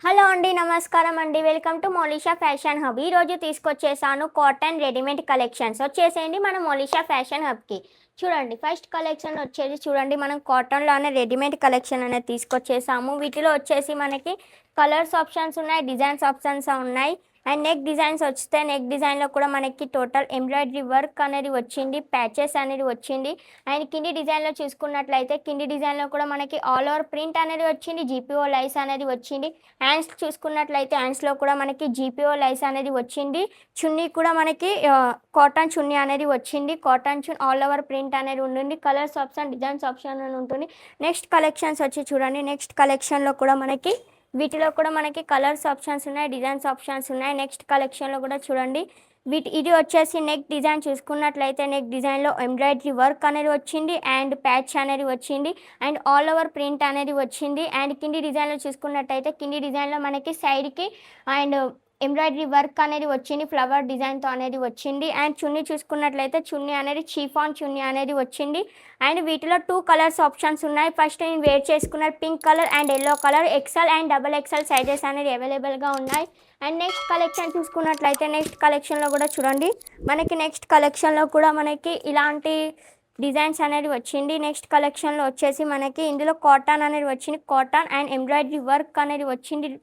Hello అండి, నమస్కారం అండి. Welcome to Molisha fashion hub. ఈరోజు తీసుకొచ్చేసాను కాటన్ రెడీమేడ్ కలెక్షన్స్. వచ్చేసేయండి మన మోలిషా ఫ్యాషన్ హబ్కి. చూడండి, ఫస్ట్ కలెక్షన్ వచ్చేసి చూడండి, మనం కాటన్లోనే రెడీమేడ్ కలెక్షన్ అనేది తీసుకొచ్చేసాము. వీటిలో వచ్చేసి మనకి కలర్స్ ఆప్షన్స్ ఉన్నాయి, డిజైన్స్ ఆప్షన్స్ ఉన్నాయి. అండ్ నెక్ డిజైన్స్ వస్తే నెక్ డిజైన్లో కూడా మనకి టోటల్ ఎంబ్రాయిడరీ వర్క్ అనేది వచ్చింది, ప్యాచెస్ అనేది వచ్చింది. అండ్ కింది డిజైన్లో చూసుకున్నట్లయితే కింది డిజైన్లో కూడా మనకి ఆల్ ఓవర్ ప్రింట్ అనేది వచ్చింది, జీపీఓ లైస్ అనేది వచ్చింది. హ్యాండ్స్ చూసుకున్నట్లయితే హ్యాండ్స్లో కూడా మనకి జీపీఓ లైస్ అనేది వచ్చింది. చున్నీ కూడా మనకి కాటన్ చున్నీ అనేది వచ్చింది. కాటన్ చున్నీ ఆల్ ఓవర్ ప్రింట్ అనేది ఉంటుంది. కలర్స్ ఆప్షన్, డిజైన్స్ ఆప్షన్ అని ఉంటుంది. నెక్స్ట్ కలెక్షన్స్ వచ్చి చూడండి, నెక్స్ట్ కలెక్షన్లో కూడా మనకి వీటిలో కూడా మనకి కలర్స్ ఆప్షన్స్ ఉన్నాయి, డిజైన్స్ ఆప్షన్స్ ఉన్నాయి. నెక్స్ట్ కలెక్షన్లో కూడా చూడండి, ఇది వచ్చేసి నెక్ డిజైన్ చూసుకున్నట్లయితే నెక్ డిజైన్లో ఎంబ్రాయిడరీ వర్క్ అనేది వచ్చింది అండ్ ప్యాచ్ అనేది వచ్చింది అండ్ ఆల్ ఓవర్ ప్రింట్ అనేది వచ్చింది. అండ్ కింది డిజైన్లో చూసుకున్నట్టయితే కింది డిజైన్లో మనకి సైడ్కి అండ్ ఎంబ్రాయిడరీ వర్క్ అనేది వచ్చింది, ఫ్లవర్ డిజైన్తో అనేది వచ్చింది. అండ్ చున్నీ చూసుకున్నట్లయితే చున్నీ అనేది చీఫాన్ చున్నీ అనేది వచ్చింది. అండ్ వీటిలో 2 కలర్స్ ఆప్షన్స్ ఉన్నాయి. ఫస్ట్ నేను వేర్ చేసుకున్న pink colour and yellow colour, XL and XXL sizes అనేది అవైలబుల్గా ఉన్నాయి. అండ్ నెక్స్ట్ కలెక్షన్ చూసుకున్నట్లయితే నెక్స్ట్ కలెక్షన్లో కూడా చూడండి, మనకి నెక్స్ట్ కలెక్షన్లో కూడా మనకి ఇలాంటి డిజైన్స్ అనేది వచ్చింది. నెక్స్ట్ కలెక్షన్లో వచ్చేసి మనకి ఇందులో కాటన్ అనేది వచ్చింది, కాటన్ అండ్ ఎంబ్రాయిడరీ వర్క్ అనేది వచ్చింది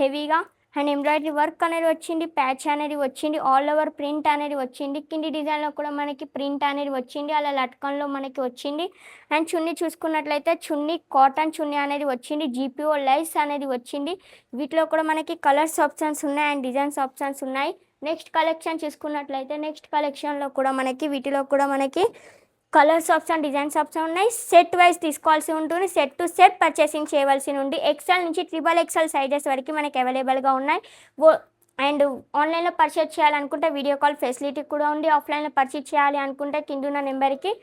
హెవీగా. అండ్ ఎంబ్రాయిడరీ వర్క్ అనేది వచ్చింది, ప్యాచ్ అనేది వచ్చింది, ఆల్ ఓవర్ ప్రింట్ అనేది వచ్చింది. కింది డిజైన్లో కూడా మనకి ప్రింట్ అనేది వచ్చింది, అలా లట్కన్లో మనకి వచ్చింది. అండ్ చున్నీ చూసుకున్నట్లయితే చున్నీ కాటన్ చున్నీ అనేది వచ్చింది, జీపీఓ లైస్ అనేది వచ్చింది. వీటిలో కూడా మనకి కలర్స్ ఆప్షన్స్ ఉన్నాయి అండ్ డిజైన్స్ ఆప్షన్స్ ఉన్నాయి. నెక్స్ట్ కలెక్షన్ చూసుకున్నట్లయితే నెక్స్ట్ కలెక్షన్లో కూడా మనకి వీటిలో కూడా మనకి కలర్స్ ఆప్షన్, డిజైన్స్ ఆప్షన్ ఉన్నాయి. సెట్ వైజ్ తీసుకోవాల్సి ఉంటుంది, సెట్ టు సెట్ పర్చేసింగ్ చేయవలసి ఉంది. ఎక్సెల్ నుంచి XXL సైజెస్ వరకు మనకి అవైలబుల్గా ఉన్నాయి. అండ్ ఆన్లైన్లో పర్చేస్ చేయాలనుకుంటే వీడియో కాల్ ఫెసిలిటీ కూడా ఉంది. ఆఫ్లైన్లో పర్చేస్ చేయాలి అనుకుంటే కిందున్న నెంబర్కి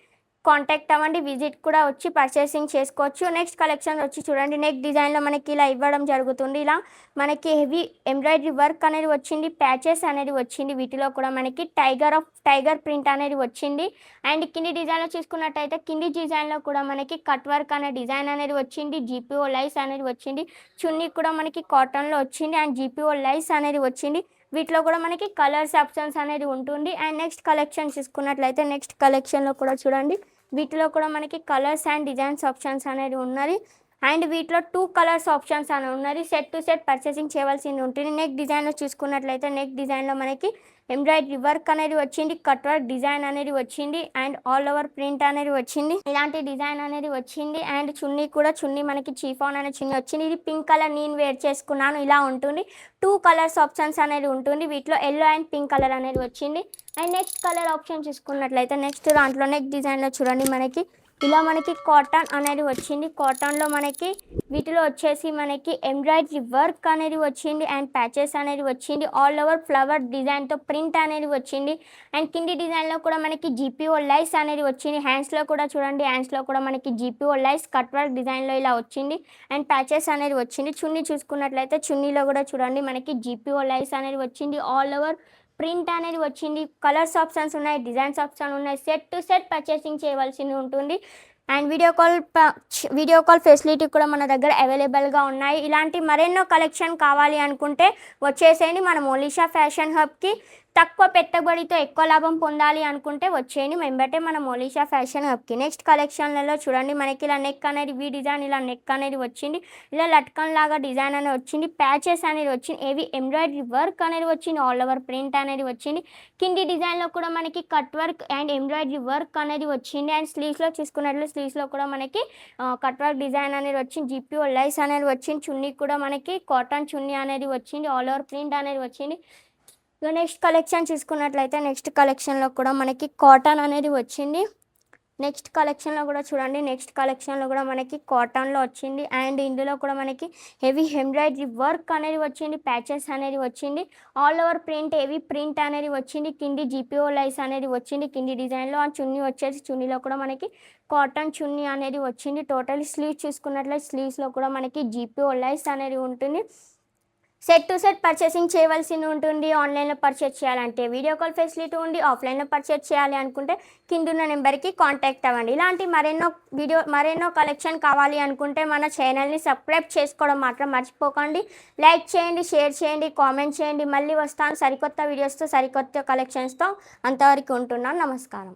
కాంటాక్ట్ అవ్వండి, విజిట్ కూడా వచ్చి పర్చేసింగ్ చేసుకోవచ్చు. నెక్స్ట్ కలెక్షన్ వచ్చి చూడండి, నెక్ డిజైన్లో మనకి ఇలా ఇవ్వడం జరుగుతుంది. ఇలా మనకి హెవీ ఎంబ్రాయిడరీ వర్క్ అనేది వచ్చింది, ప్యాచెస్ అనేది వచ్చింది. వీటిలో కూడా మనకి టైగర్ ప్రింట్ అనేది వచ్చింది. అండ్ కింది డిజైన్లో చూసుకున్నట్టయితే కింది డిజైన్లో కూడా మనకి కట్ వర్క్ అనే డిజైన్ అనేది వచ్చింది, జీపీఓ లైస్ అనేది వచ్చింది. చున్నీ కూడా మనకి కాటన్లో వచ్చింది అండ్ జీపీఓ లైస్ అనేది వచ్చింది. వీటిలో కూడా మనకి కలర్స్ ఆప్షన్స్ అనేది ఉంటుంది. అండ్ నెక్స్ట్ కలెక్షన్ చూసుకున్నట్లయితే నెక్స్ట్ కలెక్షన్లో కూడా చూడండి, వీటిలో కూడా మనకి కలర్స్ అండ్ డిజైన్స్ ఆప్షన్స్ అనేది ఉన్నది. అండ్ వీటిలో 2 కలర్స్ ఆప్షన్స్ అని ఉన్నది. సెట్ టు సెట్ పర్చేసింగ్ చేయవలసి ఉంటుంది. నెక్ డిజైన్లో చూసుకున్నట్లయితే నెక్ డిజైన్లో మనకి ఎంబ్రాయిడరీ వర్క్ అనేది వచ్చింది, కట్ వర్క్ డిజైన్ అనేది వచ్చింది అండ్ ఆల్ ఓవర్ ప్రింట్ అనేది వచ్చింది. ఇలాంటి డిజైన్ అనేది వచ్చింది. అండ్ చున్నీ కూడా చున్నీ మనకి చీఫాన్ అనే చున్నీ వచ్చింది. ఇది పింక్ కలర్ నేను వేర్ చేసుకున్నాను, ఇలా ఉంటుంది. 2 కలర్స్ ఆప్షన్స్ అనేది ఉంటుంది. వీటిలో ఎల్లో అండ్ పింక్ కలర్ అనేది వచ్చింది. అండ్ నెక్స్ట్ కలర్ ఆప్షన్ చూసుకున్నట్లయితే నెక్స్ట్ దాంట్లో నెక్ డిజైన్లో చూడండి, మనకి ఇలా మనకి కాటన్ అనేది వచ్చింది. కాటన్లో మనకి వీటిలో వచ్చేసి మనకి ఎంబ్రాయిడరీ వర్క్ అనేది వచ్చింది అండ్ ప్యాచెస్ అనేది వచ్చింది, ఆల్ ఓవర్ ఫ్లవర్ డిజైన్తో ప్రింట్ అనేది వచ్చింది. అండ్ కింది డిజైన్లో కూడా మనకి జీపీఓ లైస్ అనేది వచ్చింది. హ్యాండ్స్లో కూడా చూడండి, హ్యాండ్స్లో కూడా మనకి జీపీఓ లైస్ కట్ వర్క్ డిజైన్లో ఇలా వచ్చింది అండ్ ప్యాచెస్ అనేది వచ్చింది. చున్నీ చూసుకున్నట్లయితే చున్నీలో కూడా చూడండి, మనకి జీపీఓ లైస్ అనేది వచ్చింది, ఆల్ ఓవర్ ప్రింట్ అనేది వచ్చింది. కలర్స్ ఆప్షన్స్ ఉన్నాయి, డిజైన్స్ ఆప్షన్ ఉన్నాయి. సెట్ టు సెట్ పర్చేసింగ్ చేయవలసి ఉంటుంది. అండ్ వీడియో కాల్ ఫెసిలిటీ కూడా మన దగ్గర అవైలబుల్గా ఉన్నాయి. ఇలాంటి మరెన్నో కలెక్షన్ కావాలి అనుకుంటే వచ్చేసేయండి మన మోలిషా ఫ్యాషన్ హబ్కి. తక్కువ పెట్టుబడితో ఎక్కువ లాభం పొందాలి అనుకుంటే వచ్చేయండి వెంబటే మన మోలిషా ఫ్యాషన్ హబ్కి. నెక్స్ట్ కలెక్షన్లలో చూడండి, మనకి ఇలా నెక్ అనేది డిజైన్, ఇలా నెక్ అనేది వచ్చింది, ఇలా లట్కన్ లాగా డిజైన్ అనేది వచ్చింది, ప్యాచెస్ అనేది వచ్చింది, ఏవి ఎంబ్రాయిడరీ వర్క్ అనేది వచ్చింది, ఆల్ ఓవర్ ప్రింట్ అనేది వచ్చింది. కింది డిజైన్లో కూడా మనకి cut work and embroidery work అనేది వచ్చింది. అండ్ స్లీవ్స్లో చూసుకున్నట్లు స్లీవ్స్లో కూడా మనకి కట్ వర్క్ డిజైన్ అనేది వచ్చింది, జీపీఓ లైస్ అనేది వచ్చింది. చున్నీ కూడా మనకి కాటన్ చున్నీ అనేది వచ్చింది, ఆల్ ఓవర్ ప్రింట్ అనేది వచ్చింది. నెక్స్ట్ కలెక్షన్ చూసుకున్నట్లయితే నెక్స్ట్ కలెక్షన్లో కూడా మనకి కాటన్ అనేది వచ్చింది. నెక్స్ట్ కలెక్షన్లో కూడా చూడండి, నెక్స్ట్ కలెక్షన్లో కూడా మనకి కాటన్లో వచ్చింది. అండ్ ఇందులో కూడా మనకి హెవీ ఎంబ్రాయిడరీ వర్క్ అనేది వచ్చింది, ప్యాచెస్ అనేది వచ్చింది, all over print heavy print అనేది వచ్చింది. కింది జీపీఓ లైస్ అనేది వచ్చింది కింది డిజైన్లో. ఆ చున్నీ వచ్చేసి చున్నీలో కూడా మనకి కాటన్ చున్నీ అనేది వచ్చింది. టోటల్ స్లీవ్స్ చూసుకున్నట్లయితే స్లీవ్స్లో కూడా మనకి జీపీఓ లైస్ అనేది ఉంటుంది. సెట్ టు సెట్ పర్చేసింగ్ చేయవలసి ఉంటుంది. ఆన్లైన్లో పర్చేస్ చేయాలంటే వీడియో కాల్ ఫెసిలిటీ ఉండి, ఆఫ్లైన్లో పర్చేస్ చేయాలి అనుకుంటే కిందున్న నెంబర్కి కాంటాక్ట్ అవ్వండి. ఇలాంటి మరెన్నో కలెక్షన్ కావాలి అనుకుంటే మన ఛానల్ని సబ్స్క్రైబ్ చేసుకోవడం మాత్రం మర్చిపోకండి. లైక్ చేయండి, షేర్ చేయండి, కామెంట్ చేయండి. మళ్ళీ వస్తాను సరికొత్త వీడియోస్తో, సరికొత్త కలెక్షన్స్తో. అంతవరకు ఉంటున్నాను. నమస్కారం.